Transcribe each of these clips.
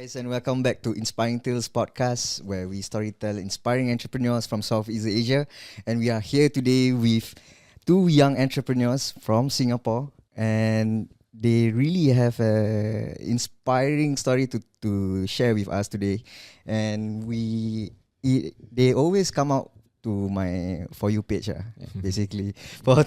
guys, and welcome back to Inspiring Tales podcast, where we storytell inspiring entrepreneurs from Southeast Asia. And we are here today with two young entrepreneurs from Singapore, and they really have a inspiring story to share with us today. And they always come out to my For You page, basically for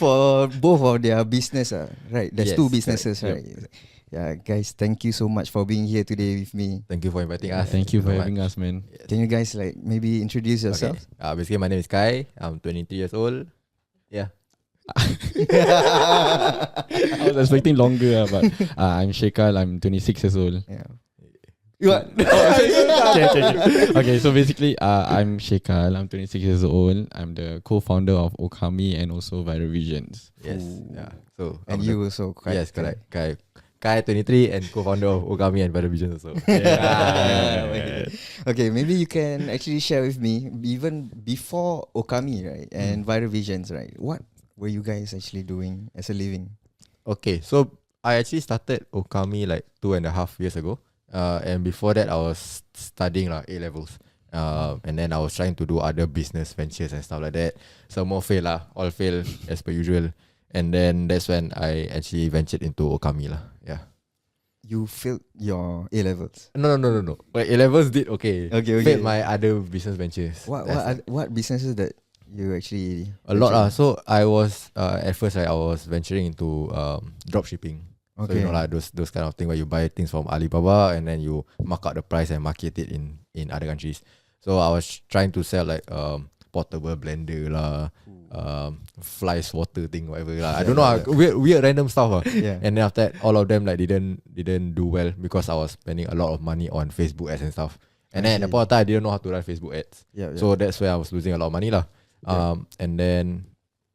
for both of their business, right? There's two businesses, correct. right? Yep. Yeah, guys, thank you so much for being here today with me. Thank you for inviting us. Thank you for having us, man. Yes. Can you guys maybe introduce Okay. yourselves? Basically, my name is Kai. I'm 23 years old. Yeah. I was expecting longer, but I'm Shekal. I'm 26 years old. Yeah. What? Okay, so basically, I'm Shekal. I'm 26 years old. I'm the co-founder of Okami and also Viral Visions. Yes. Ooh. Yeah. So And you also, correct? Yes, correct. Kai 23 and co-founder of Okami and Viral Vision also. Okay, maybe you can actually share with me, even before Okami, right, and Viral Visions, right? What were you guys actually doing as a living? Okay, so I actually started Okami like 2.5 years ago. And before that, I was studying A levels. And then I was trying to do other business ventures and stuff like that. Some more fail all fail as per usual. And then that's when I actually ventured into Okami Yeah. You failed your A levels. No. Like A levels did okay. Okay. Failed my other business ventures. What businesses that you actually A lot So I was at first I was venturing into drop shipping. Okay. So those kind of thing where you buy things from Alibaba and then you mark out the price and market it in other countries. So I was trying to sell like portable blender fly swatter thing, whatever I don't know, weird random stuff. Yeah. And then after that, all of them like didn't do well because I was spending a lot of money on Facebook ads and stuff. And then at the point of time, I didn't know how to run Facebook ads. Yeah. So that's where I was losing a lot of money And then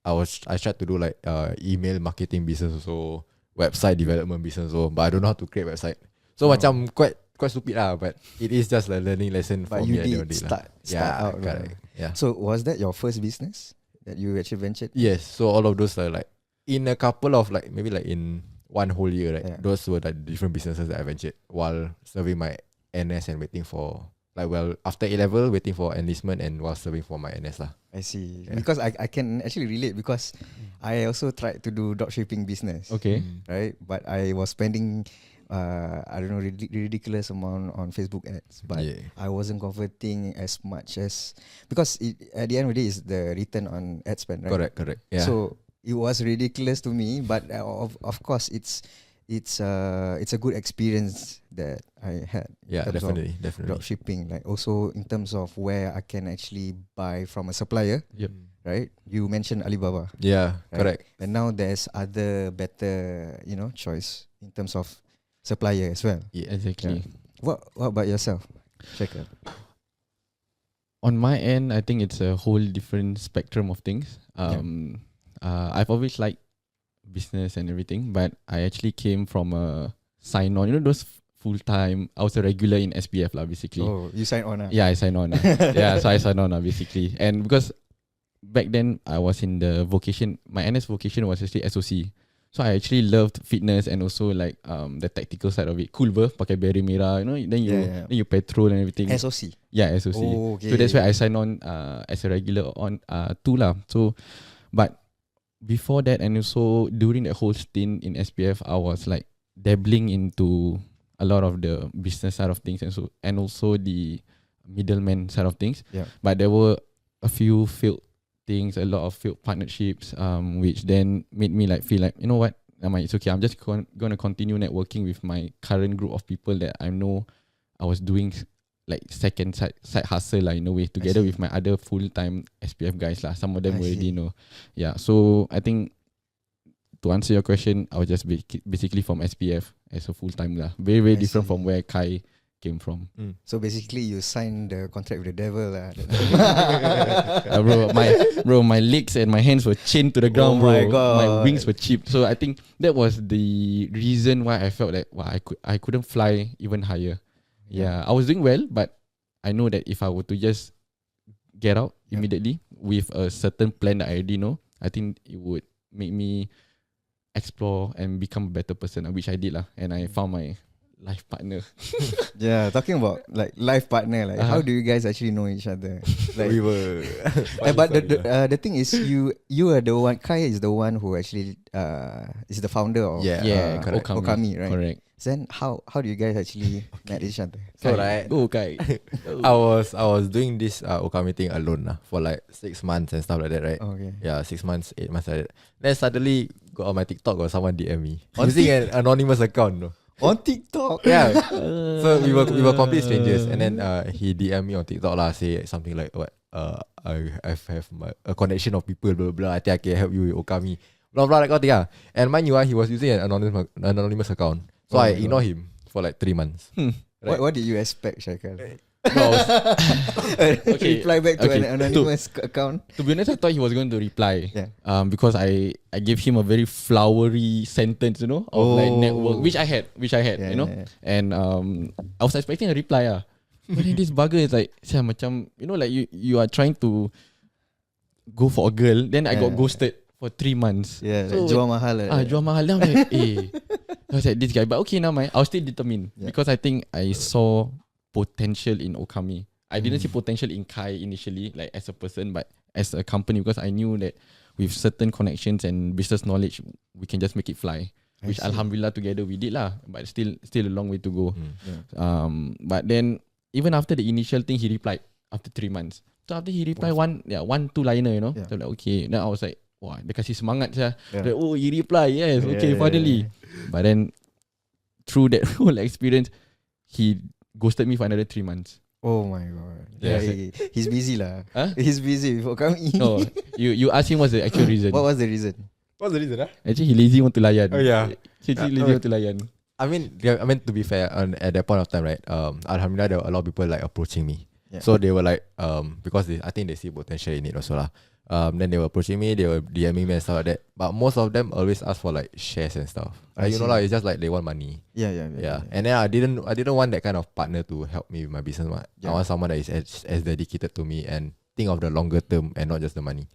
I tried to do like email marketing business also, website development business also, but I don't know how to create website. So macam quite stupid but it is just a learning lesson for But me. you did start out. Correct. Yeah. So was that your first business that you actually ventured? Yes. So all of those are like in a couple of like maybe like in one whole year, right? Yeah. Those were the different businesses that I ventured while serving my NS and waiting for after A level, waiting for enlistment and while serving for my NS I see. Yeah. Because I can actually relate, because I also tried to do dropshipping business. Okay. Right? But I was spending I don't know, ridiculous amount on Facebook ads, but I wasn't converting as much as, because at the end of the day is the return on ad spend, right? Correct. Yeah. So it was ridiculous to me, but of course it's a good experience that I had. Yeah, in terms of definitely. dropshipping, like also in terms of where I can actually buy from a supplier. Yep. Right? You mentioned Alibaba. Yeah, Right. correct. And now there's other better, choice in terms of supplier as well. Yeah. Exactly. What about yourself? Check it. On my end, I think it's a whole different spectrum of things. I've always liked business and everything, but I actually came from a sign-on. Those full-time. I was a regular in SPF basically. Oh, you signed on. Yeah, I signed on. Yeah, so I signed on basically. And because back then I was in the vocation, my NS vocation was actually SOC. So I actually loved fitness and also like the tactical side of it. Cool pakai beret merah, then you patrol and everything. SOC. Yeah, SOC. Oh, okay. So that's why I signed on as a regular on too lah. So, but before that and also during the whole stint in SPF, I was like dabbling into a lot of the business side of things and also the middleman side of things. Yeah. But there were a few failed things, a lot of failed partnerships, which then made me like feel like, you know what, it's okay. I'm just gonna continue networking with my current group of people that I know I was doing like second side hustle in a way together with my other full-time SPF guys Some of them already know. Yeah. So I think to answer your question, I was just basically from SPF as a full-time Very different from where Kai came from. So basically you signed the contract with the devil My legs and my hands were chained to the ground, Oh my bro. God. My wings were chipped. So I think that was the reason why I felt like I couldn't fly even higher. Yeah, I was doing well, but I know that if I were to just get out immediately with a certain plan that I already know, I think it would make me explore and become a better person, which I did And I found my life partner. Yeah, talking about like life partner, like how do you guys actually know each other? Like, We were. but the thing is, you are the one. Kai is the one who actually is the founder of Yeah, correct. Okami, right? Correct. Then how do you guys actually met each other? So Kai, right, go Kai. I was doing this Okami thing alone for like 6 months and stuff like that, right? Okay. Yeah, 6 months, 8 months like that. Then suddenly got on my TikTok or someone DM me On using an anonymous account. No? On TikTok. Yeah. So we were complete strangers, and then he DM me on TikTok lah, say something like what I have a connection of people, blah, blah blah. I think I can help you with Okami, blah blah, like that thing. And mind you, he was using an anonymous account, so Oh I my ignored him for like 3 months. Right. What did you expect, Shaikal? No, okay. Reply back to Okay. an anonymous account. to be honest, I thought he was going to reply. Yeah. Because I gave him a very flowery sentence, of like network, which I had, Yeah, yeah. and I was expecting a reply. But then this bugger is like, macam, like you are trying to go for a girl, then I got Yeah. ghosted for 3 months. Yeah, So, like jual mahal. jual mahal. Then I'm like, I was like, this guy. But okay, now I was still determined because I think I saw potential in Okami. I didn't see potential in Kai initially, like as a person, but as a company, because I knew that with certain connections and business knowledge, we can just make it fly. Which see. Alhamdulillah together we did lah, but still a long way to go. Yeah. But then even after the initial thing, he replied after 3 months. So after he replied one 2 liner, Yeah. so like okay. Then I was like, wah, dia kasih semangat saya. Yeah. Like, oh, he reply, yes, okay, Yeah. finally. But then through that whole experience, he ghosted me for another 3 months. Oh my god. Yeah. He's busy lah. Huh? He's busy with Okami. No, you ask him what's the actual reason. What was the reason? What's the reason? Actually, he lazy want to layan. Oh, yeah. He lazy want to layan. I mean, to be fair, at that point of time, right? Alhamdulillah, there were a lot of people like approaching me. Yeah. So they were like, because I think they see potential in it also lah. Then they were approaching me, they were DMing me and stuff like that. But most of them always ask for like shares and stuff. I Like, see. it's just like they want money. Yeah. And then I didn't want that kind of partner to help me with my business. Yeah. I want someone that is as dedicated to me and think of the longer term and not just the money.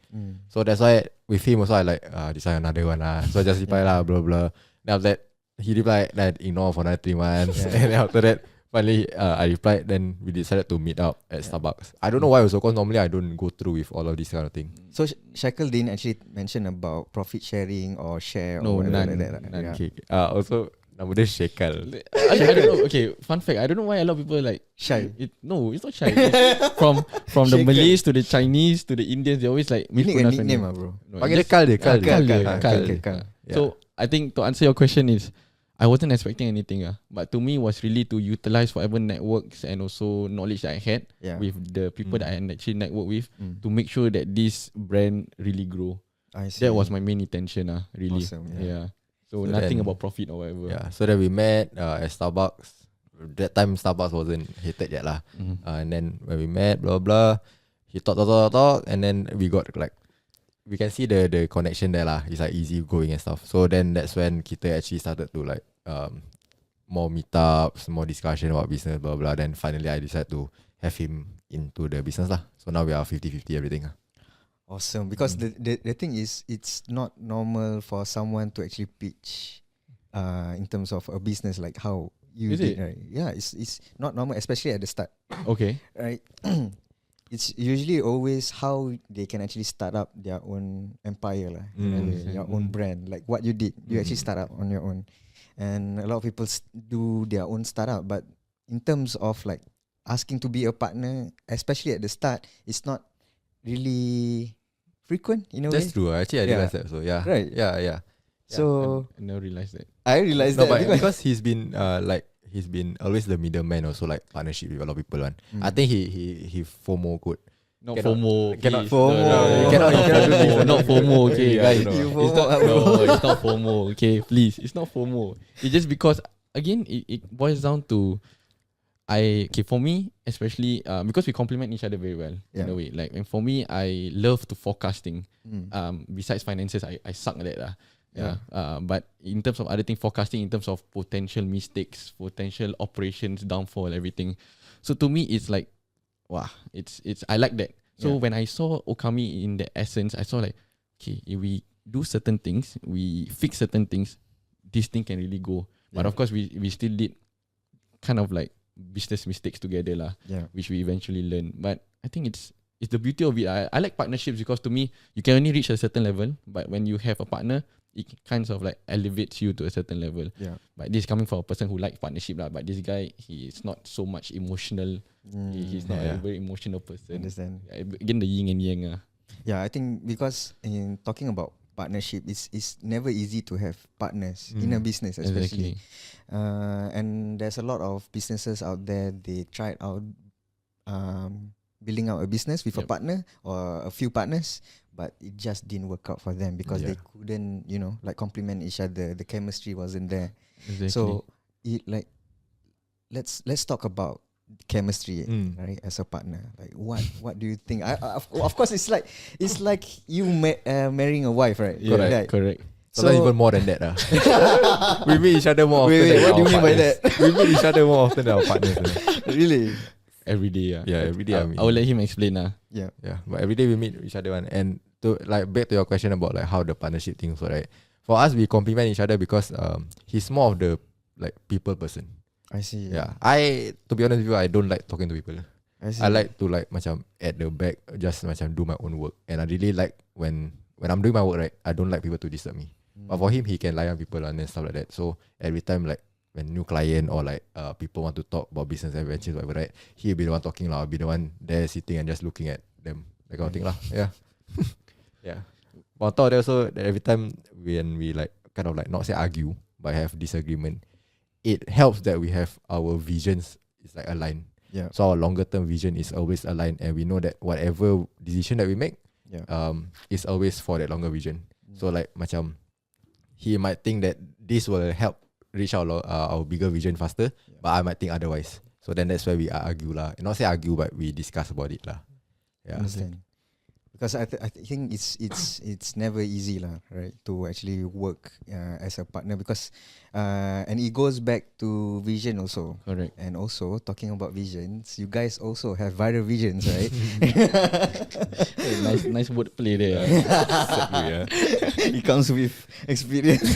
So that's why with him also I like decide another one lah. So I just reply lah, blah blah. Then after that he replied, then I ignore for another 3 months. Yeah. And then after that finally I replied, then we decided to meet up at Starbucks. I don't know why also, because normally I don't go through with all of this kind of thing. So Shaikal didn't actually mention about profit sharing or share No, or whatever none, like that. Right? none. Yeah. Okay. Also nama dia Shekal. I don't know. Okay, fun fact. I don't know why a lot of people like Shy. No, it's not shy. It's from the Shaker. Malays to the Chinese to the Indians, they always like You need a mispronounce my nickname name. bro. No, Panggil just- dia Kal dia. Kal dia. Kal Okay, dia. Kal. Yeah. So I think to answer your question is, I wasn't expecting anything. But to me was really to utilize whatever networks and also knowledge that I had Yeah. with the people that I actually network with Mm. to make sure that this brand really grow. I see. That was my main intention. Really. Awesome, Yeah. yeah. So, So nothing then- about profit or whatever. Yeah. So then we met at Starbucks. That time Starbucks wasn't hated yet lah. Mhm. And then when we met, blah blah, he talk, and then we got like, we can see the connection there lah. It's like easy going and stuff. So then that's when kita actually started to like more meetups, more discussion about business, blah blah. Then finally I decided to have him into the business lah. So now we are 50-50 everything. Awesome. Because the thing is, it's not normal for someone to actually pitch in terms of a business like how you Is did, it? right? Yeah, it's not normal, especially at the start, Okay. right? It's usually always how they can actually start up their own empire lah, in a way, your own brand. Like what you did, you actually start up on your own, and a lot of people do their own startup. But in terms of like asking to be a partner, especially at the start, it's not really frequent in a way. That's true. Actually, I Yeah. realized that. So yeah, Right. yeah. So I never realized that. I realized No, that but because he's been he's been always the middleman, also like partnership with a lot of people. I think he FOMO good. Not Cannot- FOMO. cannot please. FOMO. No, You cannot do this. Not FOMO. Okay, Yeah, guys. I know. You It's FOMO not, up, bro. no, it's not FOMO. Okay, please. It's not FOMO. It's just because again, it boils down to for me especially because we complement each other very well in Yeah. a way. Like, and for me, I love to forecasting. Mm. Besides finances, I suck at that lah. Yeah. But in terms of other things, forecasting in terms of potential mistakes, potential operations downfall, everything. So to me, it's like, wow, it's I like that. So Yeah. when I saw Okami in the essence, I saw like, okay, if we do certain things, we fix certain things, this thing can really go. But Yeah. of course, we still did kind of like business mistakes together lah, Yeah. which we eventually learn. But I think it's the beauty of it. I like partnerships because to me, you can only reach a certain level, but when you have a partner, it kind of like elevates you to a certain level. Yeah. But this is coming from a person who likes partnership lah. But this guy, he is not so much emotional. He's not a very emotional person. Understand. Again, the yin and yang. Yeah, I think because in talking about partnership, it's never easy to have partners in a business, especially. And there's a lot of businesses out there. They tried out building out a business with a partner or a few partners, but it just didn't work out for them because they couldn't, like complement each other. The chemistry wasn't there. Exactly. So let's talk about chemistry, right? As a partner, like what do you think? Of course, it's like you marrying a wife, right? Yeah, correct. So even more than that. We meet each other more often. Wait, than what our do you mean by partners. We meet each other more often than our partners. Really? Every day. Yeah, every day. I will let him explain. Yeah. But every day we meet each other. And to like back to your question about like how the partnership things work, right? For us, we complement each other because he's more of the like people person. I see. Yeah. To be honest with you, I don't like talking to people. I see. I like to like macam at the back just macam do my own work. And I really like when I'm doing my work, right, I don't like people to disturb me. But for him, he can layan people and stuff like that. So every time like when new client or like people want to talk about business adventures, whatever, right, he'll be the one talking lah. I'll be the one there sitting and just looking at them, that kind of thing lah. Yeah. Yeah. But on top of that also, that every time when we like kind of like not say argue, but have disagreement, it helps that we have our visions is like aligned. Yeah. So our longer term vision is always aligned, and we know that whatever decision that we make, is always for that longer vision. So like macam he might think that this will help reach our bigger vision faster, but I might think otherwise. So then that's why we argue lah. Not say argue, but we discuss about it lah. Yeah. Understand. Because I think it's never easy lah, right, to actually work as a partner because and it goes back to vision also. Correct. And also talking about visions, you guys also have viral visions, right? nice word play there. It comes with experience.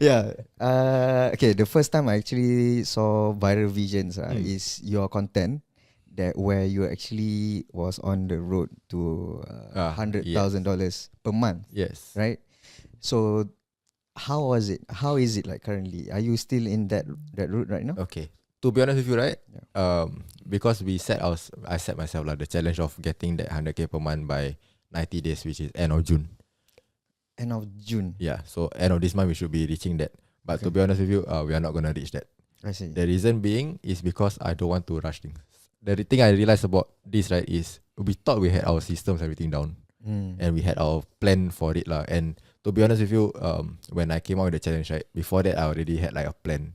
Yeah. Okay. The first time I actually saw viral visions is your content that where you actually was on the road to $100,000 per month. Yes. Right. So how was it? How is it like currently? Are you still in that route right now? Okay. To be honest with you, right? Because I set myself like the challenge of getting that 100K per month by 90 days, which is end of June. End of June. Yeah. So end of this month we should be reaching that. But to be honest with you, we are not gonna reach that. I see. The reason being is because I don't want to rush things. The thing I realized about this, right, is we thought we had our systems, everything down, and we had our plan for it lah. And to be honest with you, when I came out with the challenge, right, before that I already had like a plan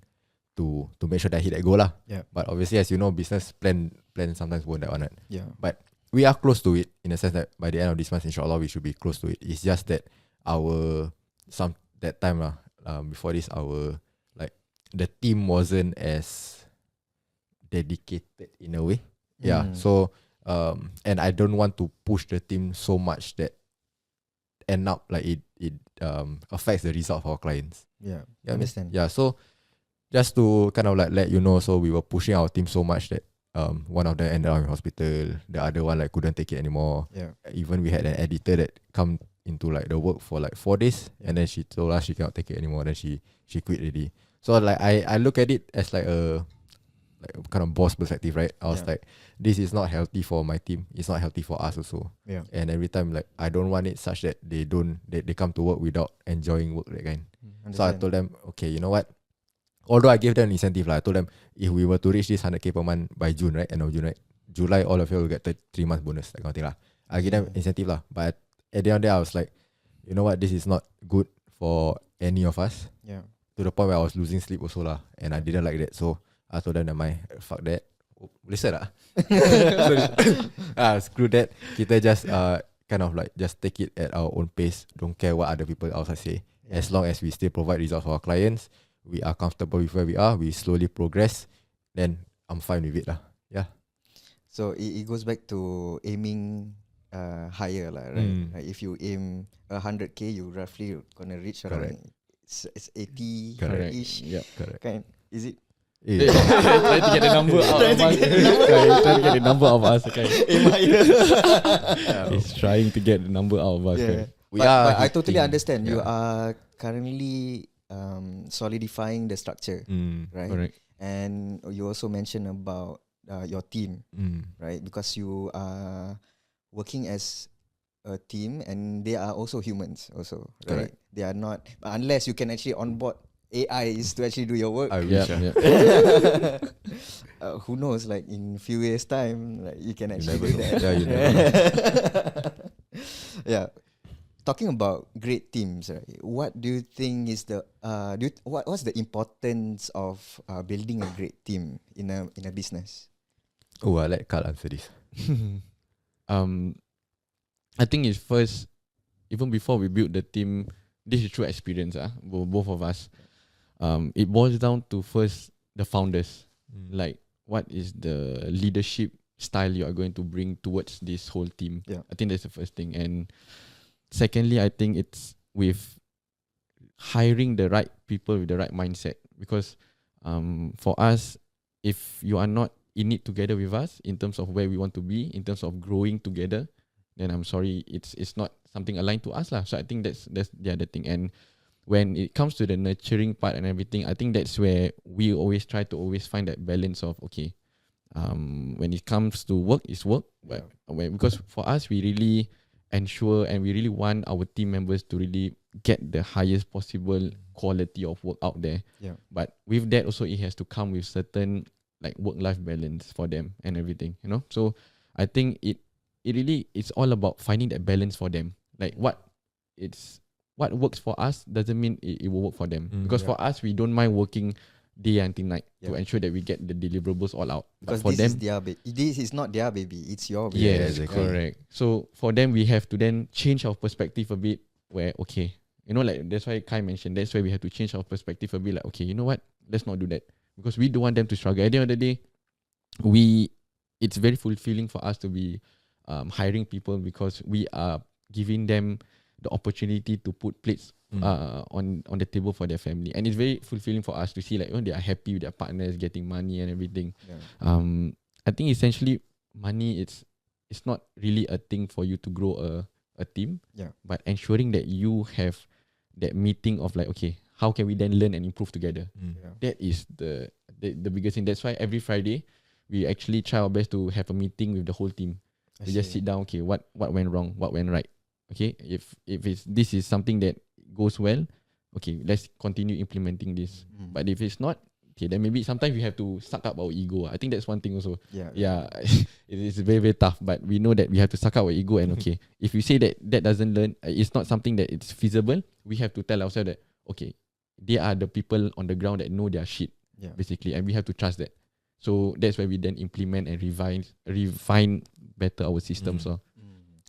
to make sure that I hit that goal lah. Yeah. But obviously, as you know, business plan sometimes won't that one, right? Yeah. But we are close to it in the sense that by the end of this month, inshallah, we should be close to it. It's just that that time lah, before this, the team wasn't as dedicated in a way. Yeah. So and I don't want to push the team so much that end up like it affects the result of our clients. Yeah. You Understand. Yeah. So just to kind of like let you know, so we were pushing our team so much that one of them ended up in hospital, the other one like couldn't take it anymore. Yeah. Even we had an editor that come into like the work for like 4 days, and then she told us she cannot take it anymore, then she quit already. So like I look at it as like a kind of boss perspective, right? I was like, this is not healthy for my team. It's not healthy for us also. Yeah. And every time like I don't want it such that they come to work without enjoying work, that kind. So I told them, okay, you know what? Although I gave them an incentive lah, I told them if we were to reach this 100K per month by June, right? End of June, right? July, all of you will get 3 months bonus, that kind of thing lah. I give them incentive lah. But at the end of the day, I was like, you know what? This is not good for any of us. Yeah. To the point where I was losing sleep also lah, and I didn't like that. So I told them, fuck that. Listen lah. Screw that. Kita just kind of like just take it at our own pace. Don't care what other people outside say. As long as we still provide results for our clients, we are comfortable with where we are, we slowly progress, then I'm fine with it lah. Yeah. So it goes back to aiming higher lah, right? Like if you aim 100K, you roughly gonna reach around it's 80 Correct. ish. Yeah, correct. Kind. Is it? Trying to get the number out of us. Trying to get the number out of us. Okay. He's trying to get the number out of us. Yeah. Okay. But I totally hitting. understand. You Yeah. are currently solidifying the structure, right? Correct. And you also mentioned about your team, right? Because you are working as a team, and they are also humans, also, right? Correct. They are not, unless you can actually onboard AIs to actually do your work. I wish. Yeah. Who knows? Like in few years' time, like you can actually never do know. that. Yeah, you never Yeah. Talking about great teams, right? What do you think is the what's the importance of building a great team in a business? Oh, I let Carl answer this. I think it's first, even before we build the team, this is true experience, both of us. It boils down to first the founders, like what is the leadership style you are going to bring towards this whole team. Yeah. I think that's the first thing. And secondly, I think it's with hiring the right people with the right mindset, because for us, if you are not in it together with us in terms of where we want to be, in terms of growing together, then I'm sorry, it's not something aligned to us lah. So I think that's the other thing. And when it comes to the nurturing part and everything, I think that's where we always try to always find that balance of, okay, when it comes to work, it's work, but because for us, we really ensure and we really want our team members to really get the highest possible quality of work out there. Yeah. But with that also, it has to come with certain like work-life balance for them and everything, you know. So I think it really, it's all about finding that balance for them. Like what works for us doesn't mean it will work for them. Because for us, we don't mind working day until night to ensure that we get the deliverables all out. Because but for them, is their this is not their baby, it's your baby. yes, exactly. correct. So for them, we have to then change our perspective a bit. Where okay, you know, like that's why Kai mentioned. That's why we have to change our perspective a bit. Like okay, you know what? Let's not do that, because we don't want them to struggle. At the end of the day, it's very fulfilling for us to be hiring people, because we are giving them the opportunity to put plates on the table for their family, and it's very fulfilling for us to see like they are happy with their partners getting money and everything. I think essentially money, it's not really a thing for you to grow a team, but ensuring that you have that meeting of like, okay, how can we then learn and improve together? That is the biggest thing. That's why every Friday we actually try our best to have a meeting with the whole team. We just sit down, okay, what went wrong, what went right. Okay, if this is something that goes well, okay, let's continue implementing this. But if it's not, okay, then maybe sometimes we have to suck up our ego. I think that's one thing also. Yeah, it is very, very tough, but we know that we have to suck up our ego. And okay, if we say that doesn't learn, it's not something that it's feasible, we have to tell ourselves that, okay, they are the people on the ground that know their shit, basically, and we have to trust that. So that's why we then implement and refine better our systems.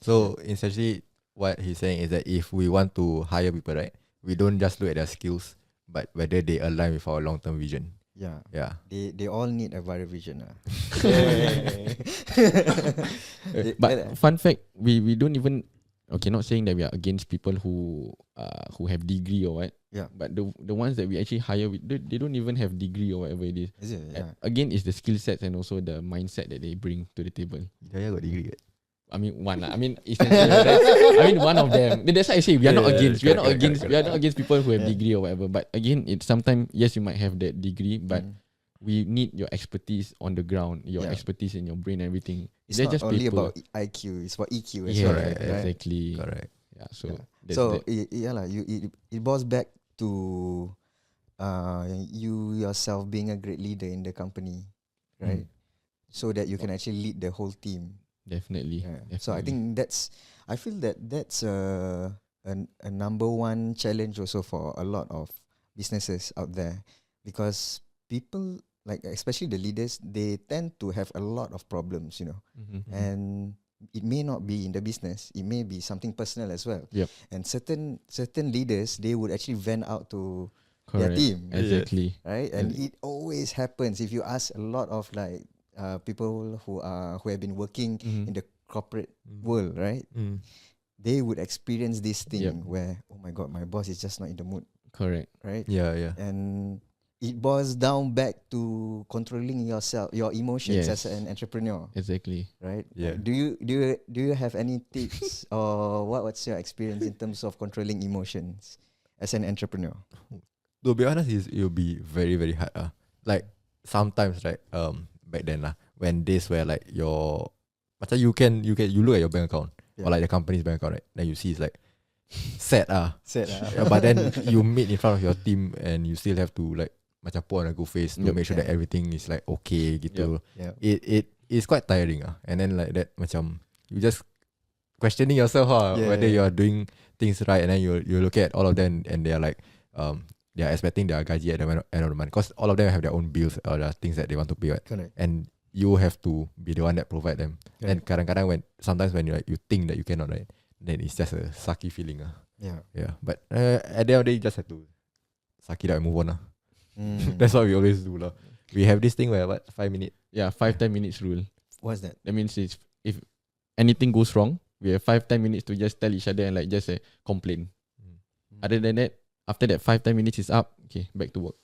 So essentially, what he's saying is that if we want to hire people, right, we don't just look at their skills, but whether they align with our long-term vision. Yeah. They all need a viral vision. But fun fact, we don't even, okay, not saying that we are against people who have degree or what. But the ones that we actually hire, they don't even have degree or whatever it is. Is it? Again, it's the skill sets and also the mindset that they bring to the table. Hidayah got degree, right? I mean, one. I mean, essentially, one of them. That's why I say we are not against. We are not against people who have degree or whatever. But again, it's sometimes, yes, you might have that degree, but we need your expertise on the ground, your expertise in your brain, and everything. It's They're not just only paper. about IQ. It's about EQ as well. Yeah, Right? exactly. Correct. Yeah. So So it boils back to you yourself being a great leader in the company, right? So that you can actually lead the whole team. Definitely. So I think I feel that's a number one challenge also for a lot of businesses out there, because people, like especially the leaders, they tend to have a lot of problems, and it may not be in the business, it may be something personal as well. And certain leaders, they would actually vent out to their team. Exactly. Right? And it always happens. If you ask a lot of like people who have been working in the corporate world, right? They would experience this thing where, oh my god, my boss is just not in the mood. Correct. Right? Yeah. And it boils down back to controlling yourself, your emotions as Yes. an entrepreneur, Exactly. right? Yeah. Do you have any tips or what's your experience in terms of controlling emotions as an entrepreneur? To be honest, it'll be very very hard. Like sometimes, right? Back then when days where like macam you look at your bank account Yeah. or like the company's bank account, right? Then you see it's like sad Sad Yeah, but then you meet in front of your team and you still have to like macam put on a good face to Yup. make sure that Yeah. everything is like okay gitu. Yeah. It is quite tiring and then like that macam you just questioning yourself whether Yeah. you are doing things right, and then you look at all of them and they are like they are expecting their gaji at the end of the month because all of them have their own bills or the things that they want to pay, right? Correct. And you have to be the one that provide them. And kadang-kadang sometimes when you think that you cannot, right, then it's just a sucky feeling Yeah. Yeah, but at the end of the day, you just have to suck it up and move on Mm. That's what we always do We have this thing where 5 minutes. Yeah, 5-10 minutes rule. What's that? That means if anything goes wrong, we have 5-10 minutes to just tell each other and like just complain. Other than that, after that 5-10 minutes is up, okay, back to work.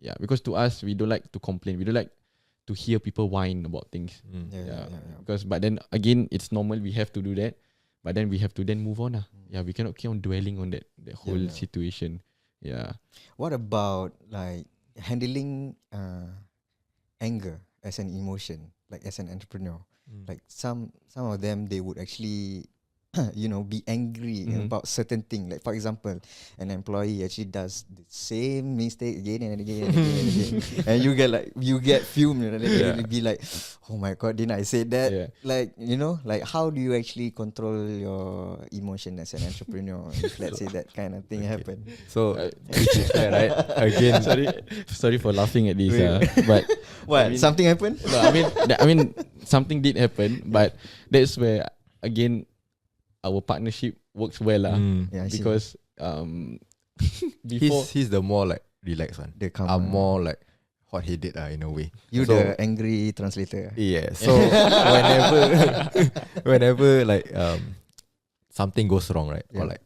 Yeah, because to us, we don't like to complain. We don't like to hear people whine about things. Yeah. Because but then again, it's normal. We have to do that, but then we have to then move on. Yeah, we cannot keep on dwelling on that whole Yeah. situation. Yeah. What about like handling anger as an emotion, like as an entrepreneur? Like some of them, they would actually be angry Mhm. about certain thing. Like for example, an employee actually does the same mistake again and again and again and again, and you get fumed, and then you'll be like, oh my god, didn't I say that? Yeah. Like like how do you actually control your emotion as an entrepreneur if let's say that kind of thing happen? So which is fair, right? Again, Sorry for laughing at this. Wait. But What? I mean- Something happened? no, I mean something did happen, but that's where again our partnership works well Yeah, I see. because before he's the more like relaxed one. The calm I'm one. more like hot-headed in a way. You So- the angry translator. Yeah. So whenever like something goes wrong, right? Yeah. Or like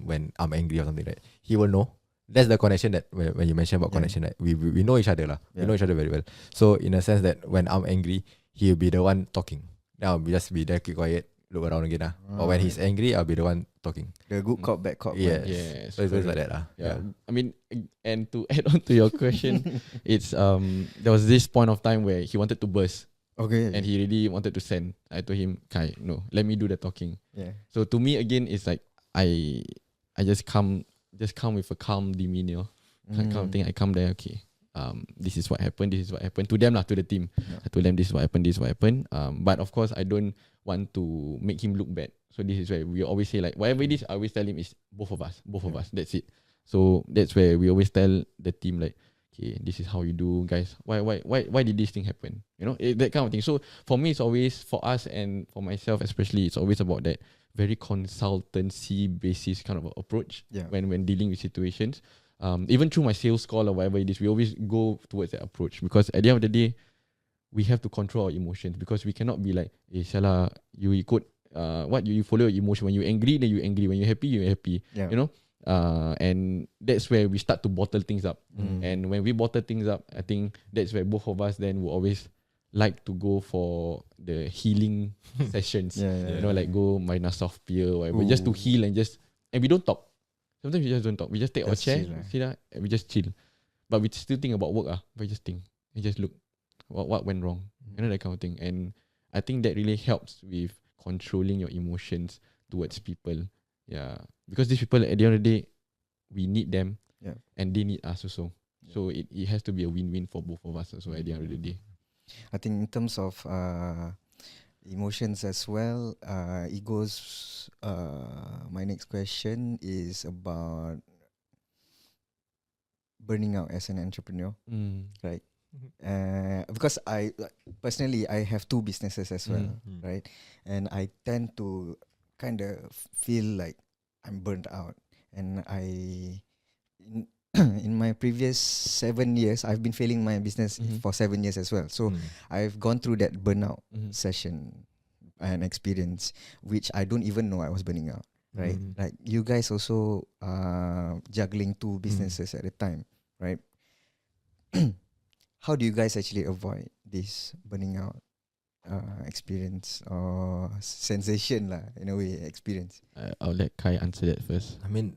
when I'm angry or something, right? He will know. That's the connection that when you mentioned about Yeah. connection, right? We know each other lah. Yeah. We know each other very well. So in a sense that when I'm angry, he'll be the one talking. Now just be there, keep quiet, look around again Or when he's angry, I'll be the one talking. The good cop, bad cop. Yes. Yes, So it's always like correct. that Yeah. I mean, and to add on to your question, it's there was this point of time where he wanted to burst Okay. and he really wanted to send. I told him, Kai, no, let me do the talking. Yeah. So to me again, it's like I just come with a calm demeanor, kind of thing. I come there, okay. This is what happened. This is what happened to them to the team. Yeah. I told them this is what happened. This is what happened. But of course, I don't want to make him look bad. So this is where we always say like whatever it is, I always tell him is both of us. That's it. So that's where we always tell the team like, okay, this is how you do, guys. Why did this thing happen? That kind of thing. So for me, it's always for us and for myself especially, it's always about that very consultancy basis kind of approach Yeah. when dealing with situations. Even through my sales call or whatever it is, we always go towards that approach because at the end of the day, we have to control our emotions because we cannot be like, salah, you ikut you follow your emotion. When you're angry, then you're angry. When you're happy, you're happy. Yeah. And that's where we start to bottle things up. And when we bottle things up, I think that's where both of us then will always like to go for the healing sessions. Yeah. Like go minus soft pill or whatever, just to heal and we don't talk. Sometimes we just don't talk. We just take our Just chair, chill, sit down, and we just chill. But we still think about work. We just think. We just look. What went wrong? That kind of thing. And I think that really helps with controlling your emotions towards people. Yeah. Because these people, at the end of the day, we need them. Yeah. And they need us also. So it has to be a win-win for both of us also at the end of the day. I think in terms of emotions as well, it goes. My next question is about burning out as an entrepreneur, right? Because I personally I have two businesses as well, right? And I tend to kind of feel like I'm burnt out, and in my previous 7 years, I've been failing my business for 7 years as well. So I've gone through that burnout session and experience, which I don't even know I was burning out. Right, like you guys also juggling two businesses at a time, right? how do you guys actually avoid this burning out experience or sensation lah, in a way, experience? I'll let Kai answer that first. I mean,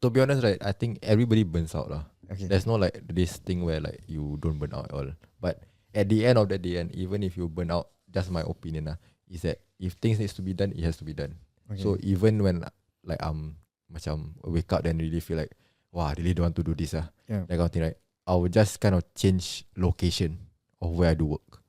to be honest, right, I think everybody burns out lah. Okay. There's no like this thing where like you don't burn out at all. But at the end of the day, and even if you burn out, just my opinion is that if things needs to be done, it has to be done. Okay. So even when like macam wake up then really feel like, wow, I really don't want to do this Yeah. that kind of thing, right? I will just kind of change location of where I do work.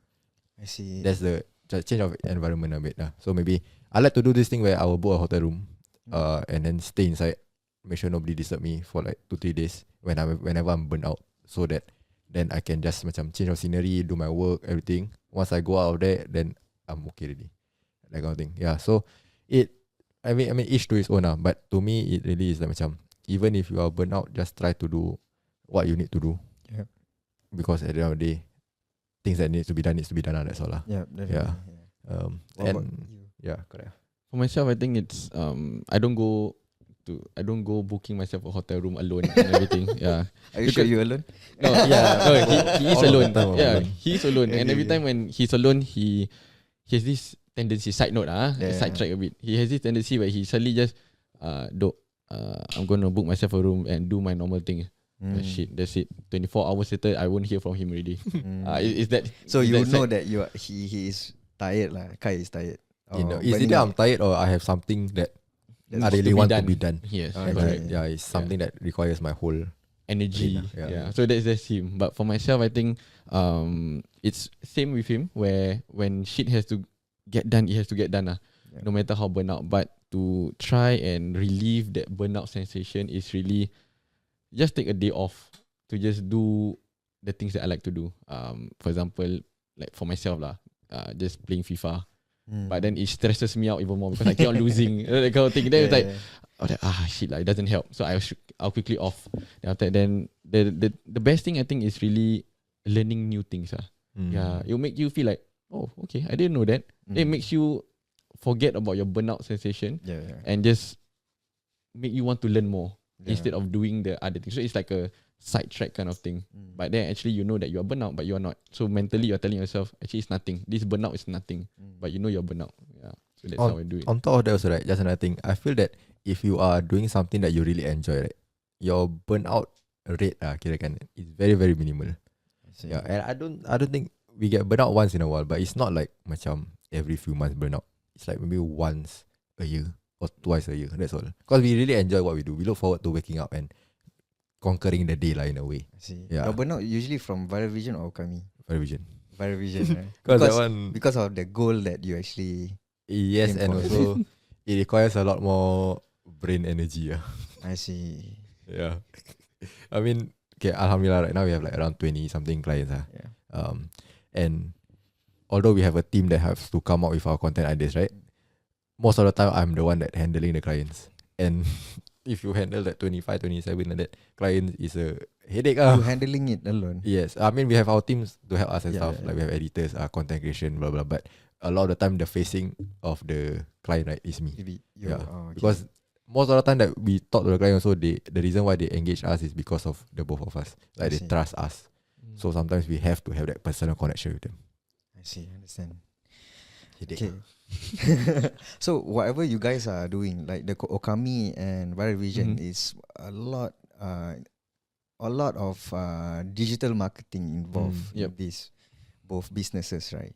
I see. That's the just change of environment a bit. So maybe I like to do this thing where I will book a hotel room, and then stay inside, make sure nobody disturb me for like 2-3 days whenever I'm burnt out, so that then I can just macam change of scenery, do my work, everything. Once I go out of there, then I'm okay already. That kind of thing. Yeah. So I mean each to his own but to me it really is like macam, even if you are burnt out, just try to do what you need to do. Yeah. Because at the end of the day, things that needs to be done that's all lah. Yeah, definitely. Yeah. What about And you? yeah, correct. For myself, I think it's I don't go booking myself a hotel room alone and everything. Yeah. Are you sure you alone? No, yeah. No, he is All alone. the time I'm Yeah, alone. he's alone. And every time when he's alone, he has this tendency. Side note, Yeah. side track a bit. He has this tendency where he suddenly just I'm gonna book myself a room and do my normal thing. Shit, that's it. 24 hours later, I won't hear from him already. Is that So is you that know sad? that he is tired lah. Kai is tired. You know, Or is burning either out. I'm tired or I have something that That's I Needs really to be want done. to be done. Yes, Okay. correct. Yeah, it's something that requires my whole. Energy. Yeah. Yeah. So that's him. But for myself, I think it's same with him, where when shit has to get done, it has to get done Yeah. no matter how burnout. But to try and relieve that burnout sensation is really just take a day off to just do the things that I like to do. For example, like for myself just playing FIFA. But then it stresses me out even more because I keep on losing that kind of thing. Then it's like, shit, it doesn't help. So I'll quickly off. Then after that, then the best thing I think is really learning new things. Yeah, it will make you feel like, oh, okay, I didn't know that. It makes you forget about your burnout sensation yeah. and just make you want to learn more Yeah. instead of doing the other things. So it's like a sidetrack kind of thing. But then actually you know that you are burnout, but you are not. So mentally you're telling yourself, actually it's nothing. This burnout is nothing. But you know you're burnout. Yeah. So that's how I do it. On top of that also, right, just another thing, I feel that if you are doing something that you really enjoy, right, your burnout rate kirakan is very, very minimal. Yeah, and I don't think we get burnout once in a while, but it's not like macam every few months burnout. It's like maybe once a year or twice a year. That's all. Because we really enjoy what we do. We look forward to waking up and conquering the day in a way. I see. Yeah. Your burnout usually from viral vision or Okami? Very vision. Viral vision, right? Because that one, because of the goal that you actually. yes, aim and for. also it requires a lot more brain energy. I see. Yeah. I mean, okay, alhamdulillah, right now we have like around 20 something clients. Yeah. And although we have a team that has to come up with our content ideas, right? Most of the time I'm the one that handling the clients. And if you handle that 25, 27 like that, client is a headache. You handling it alone. Yes. I mean, we have our teams to help us and Yeah, stuff. yeah. Like we have editors, content creation, blah, blah. But a lot of the time the facing of the client, right, is me. Maybe you. Yeah. Oh, okay. Because most of the time that we talk to the client also, the reason why they engage us is because of the both of us. I Like they see. trust us. So sometimes we have to have that personal connection with them. I see. Understand. Headache. Okay. So whatever you guys are doing, like the Okami and Viral Vision, is a lot of digital marketing involved in Yep. this, both businesses, right?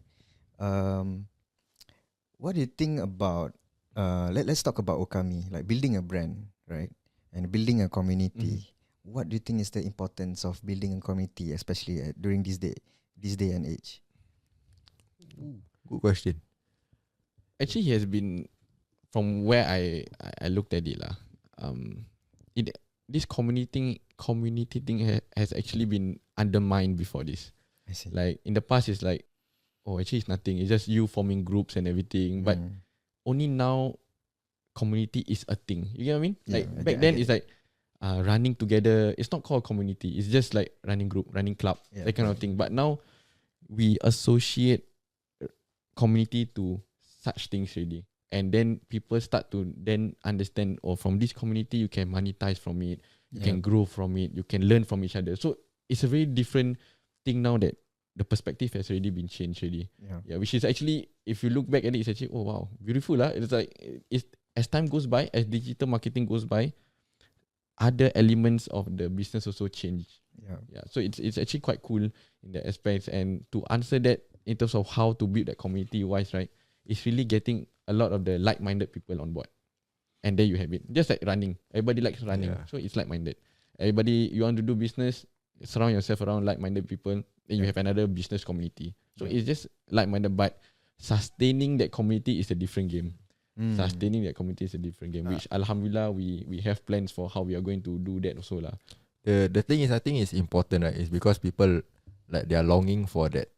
What do you think about? Let's talk about Okami, like building a brand, right, and building a community. What do you think is the importance of building a community, especially during this day and age? Good question. Actually, he has been, from where I looked at it this community thing has actually been undermined before this. I see. Like in the past, it's like, oh, actually it's nothing. It's just you forming groups and everything. But only now, community is a thing. You get what I mean? Yeah, Like I back get then, it. it's like running together. It's not called community. It's just like running group, running club, Yeah, that kind of thing. But now, we associate community to such things already. And then people start to then understand, from this community, you can monetize from it. You can grow from it. You can learn from each other. So it's a very different thing now that the perspective has already been changed already. Yeah, which is actually, if you look back at it, it's actually, oh wow, beautiful lah. It's like, as time goes by, as digital marketing goes by, other elements of the business also change. Yeah. So it's actually quite cool in that aspects. And to answer that in terms of how to build that community wise, right, it's really getting a lot of the like-minded people on board. And there you have it. Just like running. Everybody likes running. Yeah. So it's like-minded. Everybody, you want to do business, surround yourself around like-minded people. Then you have another business community. So it's just like-minded, but sustaining that community is a different game. Sustaining that community is a different game, which alhamdulillah we have plans for how we are going to do that also lah. The thing is, I think it's important, right? Is because people like they are longing for that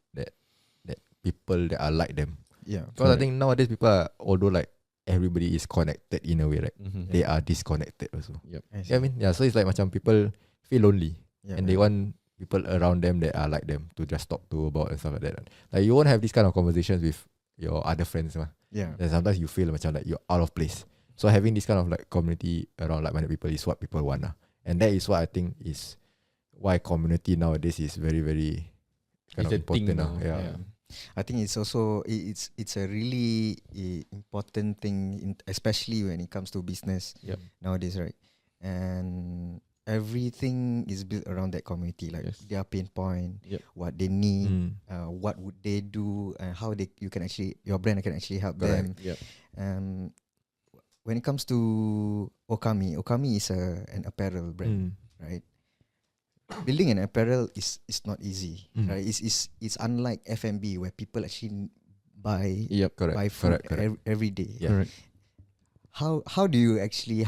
people that are like them. Yeah. Because I think nowadays people are, although like everybody is connected in a way, right? They are disconnected also. Yep. Yeah, I mean, yeah. So it's like macam people feel lonely, Yeah, and they want people around them that are like them to just talk to about and stuff like that. Like you won't have these kind of conversations with your other friends, mah. Yeah. And sometimes you feel macam like you're out of place. So having this kind of like community around like-minded people is what people want, and that is what I think is why community nowadays is very, very kind It's of a thing important. now. Yeah. I think it's also it's a really important thing, especially when it comes to business nowadays, right? And everything is built around that community, like their pain point, what they need, what would they do, and how your brand can actually help them. When it comes to Okami is an apparel brand, right? Building an apparel is not easy, right? It's unlike F&B where people actually buy food every day. Correct. How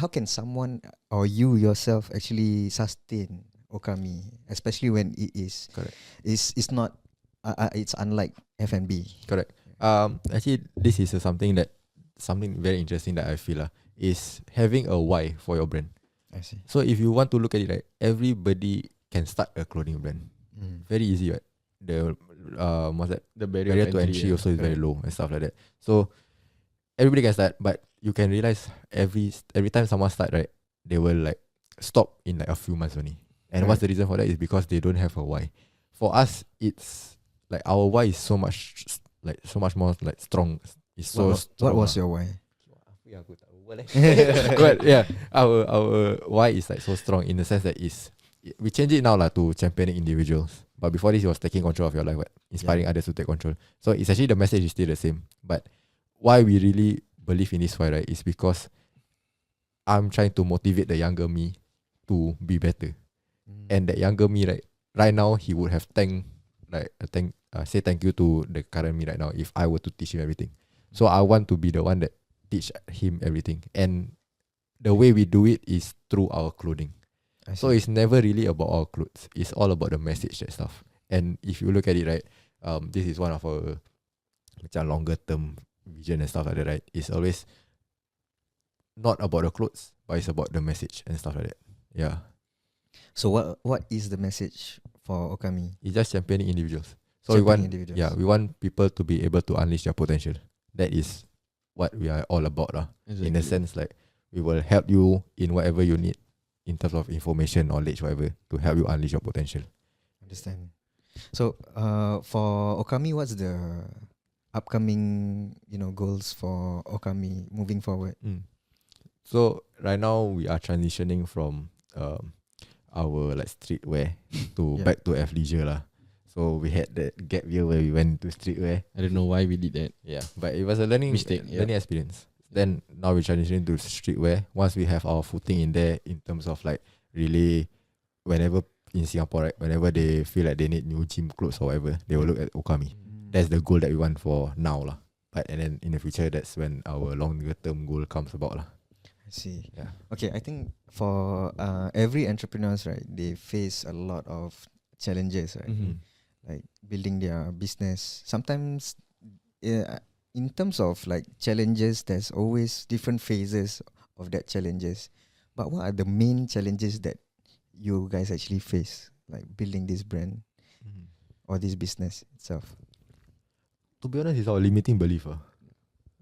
can someone or you yourself actually sustain Okami, especially when it is it's not it's unlike F&B. Correct. Actually, this is something very interesting that I feel is having a why for your brand. I see. So if you want to look at it, right, everybody can start a clothing brand. Very easy, right? The what's that? The barrier to entry also is very low and stuff like that. So everybody can start, but you can realize every time someone start, right, they will like stop in like a few months only. And what's the reason for that is because they don't have a why. For us, it's like our why is so much more like strong. It's so strong. What was your why? But yeah, our why is like so strong in the sense that we change it now to championing individuals. But before this, it was taking control of your life, inspiring others to take control. So it's actually the message is still the same. But why we really believe in this why, right, is because I'm trying to motivate the younger me to be better. And that younger me, right now, he would have say thank you to the current me right now if I were to teach him everything. So I want to be the one that teach him everything. And the way we do it is through our clothing. So it's never really about our clothes. It's all about the message, that stuff. And if you look at it, right, this is one of our longer term vision and stuff like that, right? It's always not about the clothes, but it's about the message and stuff like that. Yeah. So what is the message for Okami? It's just championing individuals. So we want people to be able to unleash their potential. That is what we are all about, Exactly. In a sense, like we will help you in whatever you need in terms of information, knowledge, whatever, to help you unleash your potential. Understand. So for Okami, what's the upcoming goals for Okami moving forward? So right now we are transitioning from our like streetwear to back to athleisure lah. So we had that gap year where we went to streetwear. I don't know why we did that. Yeah, but it was a learning experience. Then now we're transitioning to streetwear. Once we have our footing in there in terms of like really whenever in Singapore, right, whenever they feel like they need new gym clothes or whatever, they will look at Okami. That's the goal that we want for now lah. But and then in the future, that's when our longer term goal comes about lah. I see. Yeah. Okay, I think for every entrepreneurs, right, they face a lot of challenges, right? Like building their business. Sometimes, in terms of like challenges, there's always different phases of that challenges. But what are the main challenges that you guys actually face, like building this brand or this business itself? To be honest, it's our limiting belief.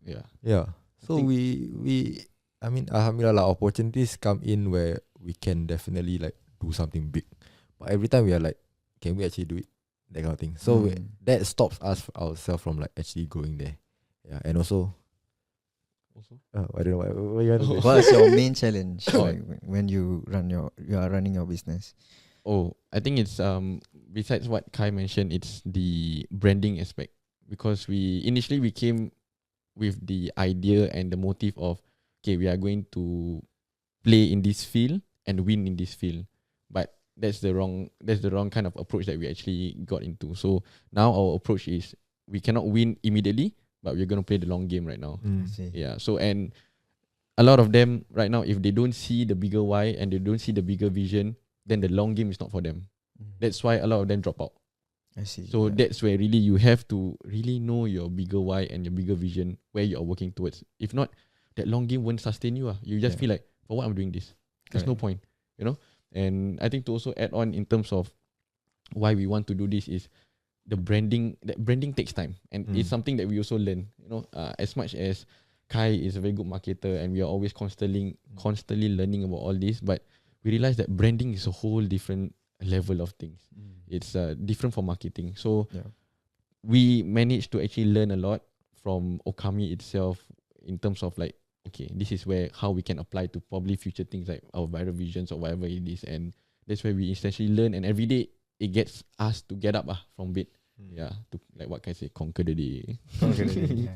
Yeah. So I mean, alhamdulillah, opportunities come in where we can definitely like do something big. But every time we are like can we actually do it? That kind of thing. So that stops us ourselves from like actually going there. Yeah, and also, I don't know what you want to say. What's your main challenge Oh. like, when you are running your business? Oh, I think it's besides what Kai mentioned, it's the branding aspect, because we initially we came with the idea and the motive of, okay, we are going to play in this field and win in this field, but that's the wrong kind of approach that we actually got into. So now our approach is we cannot win immediately, but we're going to play the long game right now. I see. Yeah. So, and a lot of them right now, if they don't see the bigger why and they don't see the bigger vision, then the long game is not for them. That's why a lot of them drop out. I see. So that's where really you have to really know your bigger why and your bigger vision, where you are working towards. If not, that long game won't sustain you. You just feel like, for what I'm doing this? There's no point, you know? And I think to also add on in terms of why we want to do this is the branding. That branding takes time, and it's something that we also learn. You know, as much as Kai is a very good marketer, and we are always constantly learning about all this, but we realize that branding is a whole different level of things. It's different from marketing. So we managed to actually learn a lot from Okami itself in terms of like, okay, this is where how we can apply to probably future things like our viral visions or whatever it is, and that's where we essentially learn, and every day it gets us to get up from bed. Yeah, to like what can I say, conquer the day.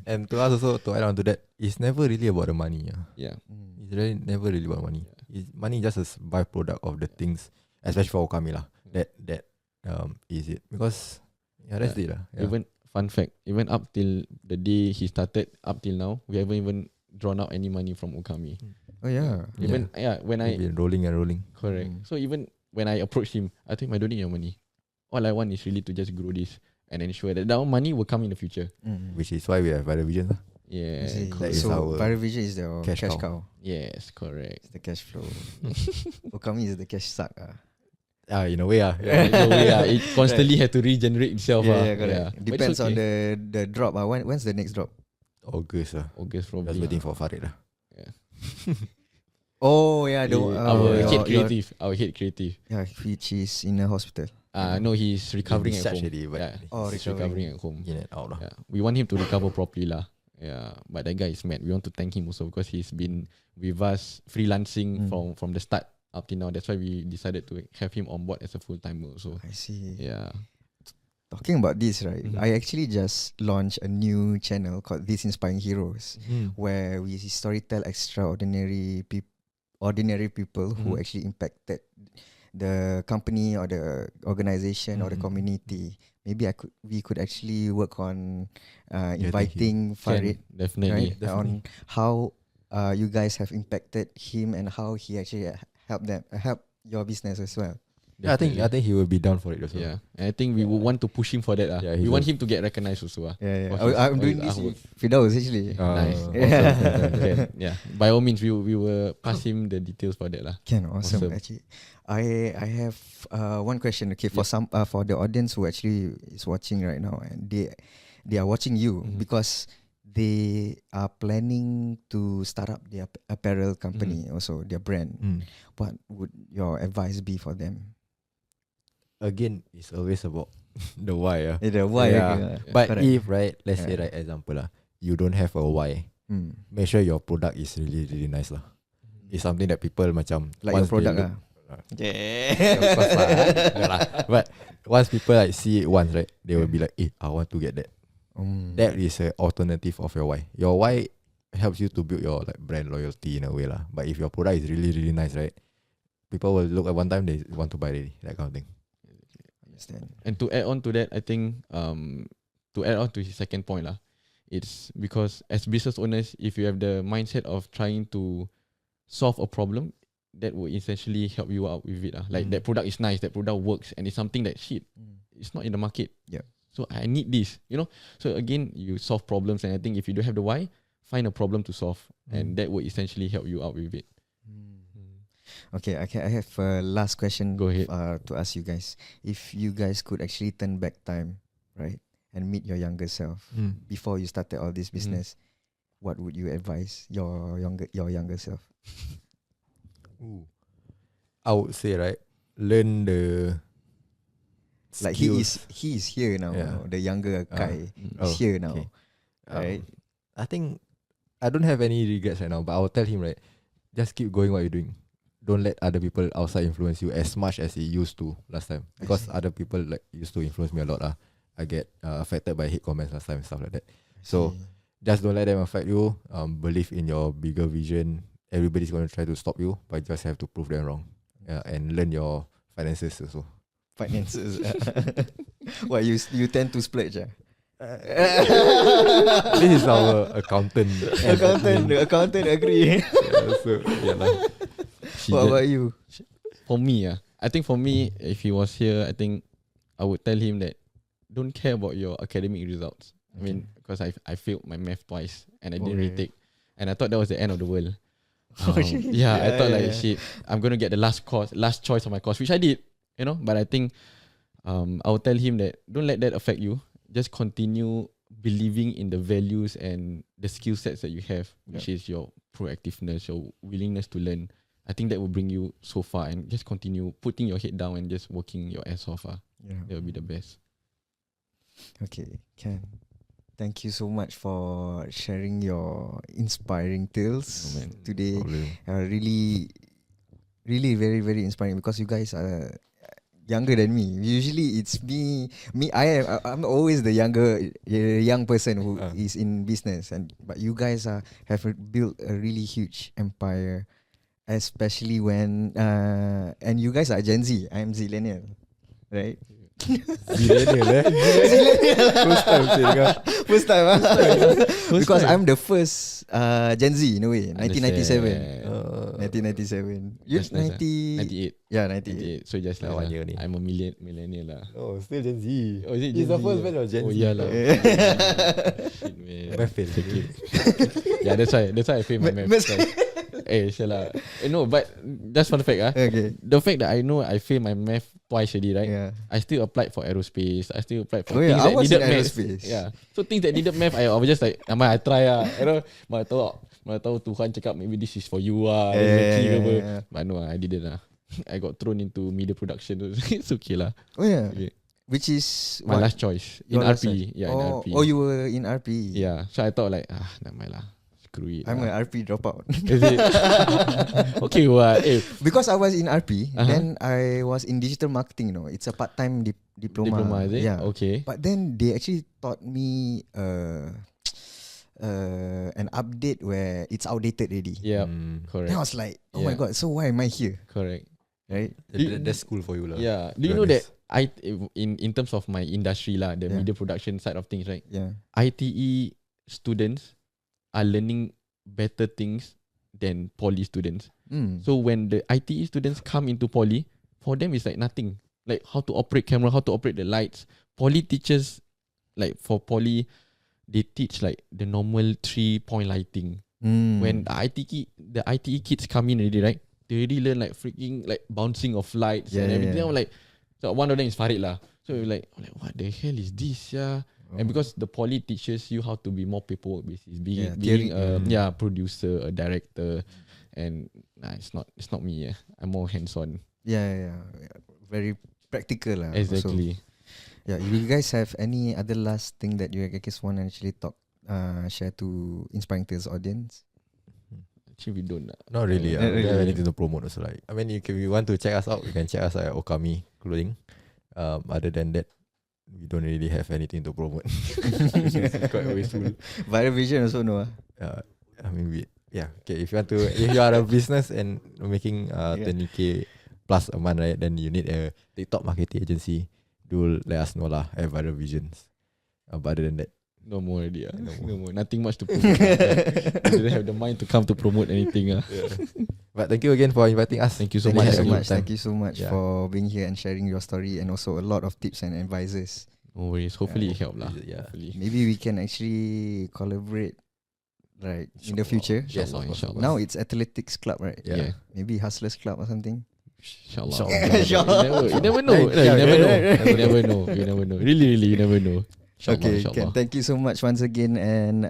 And to us also, to add on to that, it's never really about the money. Yeah. It's really never really about money. Money just a byproduct of the things, especially for Okami lah. That is it, because that's it lah. Yeah. Even fun fact, even up till the day he started, up till now, we haven't even drawn out any money from Okami. Oh yeah. Even when I We've been rolling and rolling. correct. So even when I approached him, I think I don't need your money. All I want is really to just grow this and ensure that our money will come in the future. Which is why we have Viral Vision lah. Yeah. That is So our Viral Vision is the cash cash cow. cow. Yes, correct. It's the cash flow. Okami is the cash suck. In a way In a way, it constantly had to regenerate itself. Correct. But Depends it's on okay. the drop. When's the next drop? August lah. August Just probably. waiting for Farid lah. Oh yeah, Our head creative. yeah, which is in a hospital. No, he's recovering at home. Already, but He's recovering at home. in and out lah. Yeah, we want him to recover properly lah. Yeah, but that guy is mad. We want to thank him also because he's been with us freelancing from the start up till now. That's why we decided to have him on board as a full timer. So I see. yeah, Talking about this, right? I actually just launched a new channel called This Inspiring Heroes, where we storytell extraordinary ordinary people who actually impacted the company or the organization or the community. Maybe we could actually work on inviting Farid, definitely. right, on how you guys have impacted him and how he actually help your business as well. Yeah, I think he will be down for it also. Yeah, and I think we would want to push him for that. Yeah, we want him to get recognized also. Yeah. For his- I'm for doing his this artwork. with Fidaus actually. Nice. Yeah. Okay. Yeah. By all means, we will pass him the details for that lah. Can awesome. Awesome. Actually, I have one question. Okay, for some for the audience who actually is watching right now, and they are watching you because they are planning to start up their apparel company, also their brand. What would your advice be for them? Again, it's always about the why. The why? Yeah. But correct. if let's say example you don't have a why, make sure your product is really really nice lah. It's something that people macam Like your once they product look- Yeah. Of course lah. No lah. But once people see it once, right, they will be like, I want to get that. That is an alternative of your why. Your why helps you to build your like brand loyalty in a way lah. But if your product is really really nice, right, people will look at one time, they want to buy already, that kind of thing. Understand. And to add on to that, I think to add on to his second point lah, it's because as business owners, if you have the mindset of trying to solve a problem, that will essentially help you out with it lah. Like that product is nice, that product works, and it's something that it's not in the market. Yeah. So I need this, you know. So again, you solve problems, and I think if you don't have the why, find a problem to solve, and that will essentially help you out with it. Okay, I have a last question. Go ahead. To ask you guys, if you guys could actually turn back time, right, and meet your younger self before you started all this business, what would you advise your younger self? I would say, right, learn Like skills. he is here now. Yeah. The younger Kai is Oh, here now. okay. Right. I think I don't have any regrets right now, but I will tell him, right, just keep going what you're doing. Don't let other people outside influence you as much as he used to last time. Because see. other people like used to influence me a lot. I get affected by hate comments last time and stuff like that. So just don't let them affect you. Believe in your bigger vision. Everybody's gonna try to stop you, but you just have to prove them wrong. Yeah, and learn your finances also. Finances. What you tend to splurge? This is our accountant. The accountant agree. So yeah lah. What about you? For me, I think for me, if he was here, I think I would tell him that don't care about your academic results. I mean, because I failed my math twice and I didn't retake, and I thought that was the end of the world. Yeah, I thought like shit, I'm gonna get the last choice of my course, which I did, But I think I will tell him that don't let that affect you. Just continue believing in the values and the skill sets that you have, which is your proactiveness, your willingness to learn. I think that will bring you so far, and just continue putting your head down and just working your ass off. Yeah. That will be the best. Okay, Ken. Thank you so much for sharing your inspiring tales today. Really, really very, very inspiring because you guys are younger than me. Usually it's me. I'm always the young person who is in business, but you guys have built a really huge empire, especially when and you guys are Gen Z. I'm Zillennial, right? Zillennial. First time. Because I'm the first Gen Z in a way. 1997. 1997. You That's nice, 98. Yeah, 98. So just like 1 year ni. I'm a millennial lah. Oh, still Gen Z. Oh, is it He's Gen the Z? first batch of Gen Z. Oh yeah lah. Shit man. Math fail. Yeah, that's why I failed my math. Salah. No, but that's for the fact. Okay. The fact that I know I failed my math twice already, right? Yeah. I still applied for aerospace. I still applied for Oh yeah, things I that was needed in math. aerospace. Yeah. So things that needed math, I was just like, I try Mana tahu Tuhan cakap maybe this is for you Yeah. But no, I didn't I got thrown into media production. It's okay lah. Oh yeah. Okay. Which is My last choice in Your last RP. Yeah, in RP. Oh, you were in RP. Yeah. So I thought like, never mind lah. Screw it. I'm an RP dropout. Is it? Okay, what? Because I was in RP, then I was in digital marketing. It's a part-time diploma. Is it? Yeah. Okay. But then they actually taught me an update where it's outdated already. Yeah. Correct. Then I was like, oh my god, so why am I here? Correct. Right? That's cool for you lah. Yeah. Do you know that in terms of my industry lah, the media production side of things, right? Yeah. ITE students are learning better things than poly students. So when the ITE students come into poly, for them it's like nothing. Like how to operate camera, how to operate the lights. Poly teachers, like for poly, they teach like the normal 3-point lighting. When the ITE kids come in already, right? They already learn like freaking like bouncing of lights and everything. I'm like, so one of them is Farid lah. So we're like, what the hell is this? Yeah. And because the poly teaches you how to be more paperwork basis, being a producer, a director, and it's not me. I'm more hands-on. Yeah. Very practical lah. Exactly. Also. Yeah. You guys have any other last thing that you guys want to actually share to Inspiring Tales audience? Actually, we don't. Not really. Not We don't have really. anything to promote also. Like, I mean, if you want to check us out, you can check us out at Okami Clothing. Other than that, we don't really have anything to promote. It's quite wasteful. Viral Vision also no. I mean, okay. If you are a business and making 20K plus a month, right? Then you need a TikTok marketing agency. Do let us know lah at Viral Visions. But other than that, no more already. No more. Nothing much to promote. I didn't have the mind to come to promote anything. But thank you again for inviting us. Thank you so Thank much. you so Having much. time. Thank you so much for being here and sharing your story, and also a lot of tips and advices. No worries. Hopefully it helped lah. Yeah. Hopefully. Maybe we can actually collaborate, right, in the future. Yes, of course. Inshallah. Now it's Athletics Club, right? Yeah. Maybe Hustlers Club or something. Inshallah. Inshallah. You never know. Yeah, You never know. You never know. Really, you never know. Inshallah, Okay, inshallah. Ken, thank you so much once again, and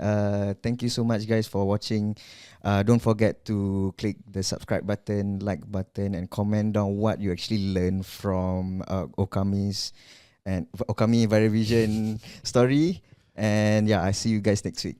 thank you so much guys for watching. Don't forget to click the subscribe button, like button, and comment down what you actually learned from Okami's and Okami Viral Vision story. And yeah, I see you guys next week.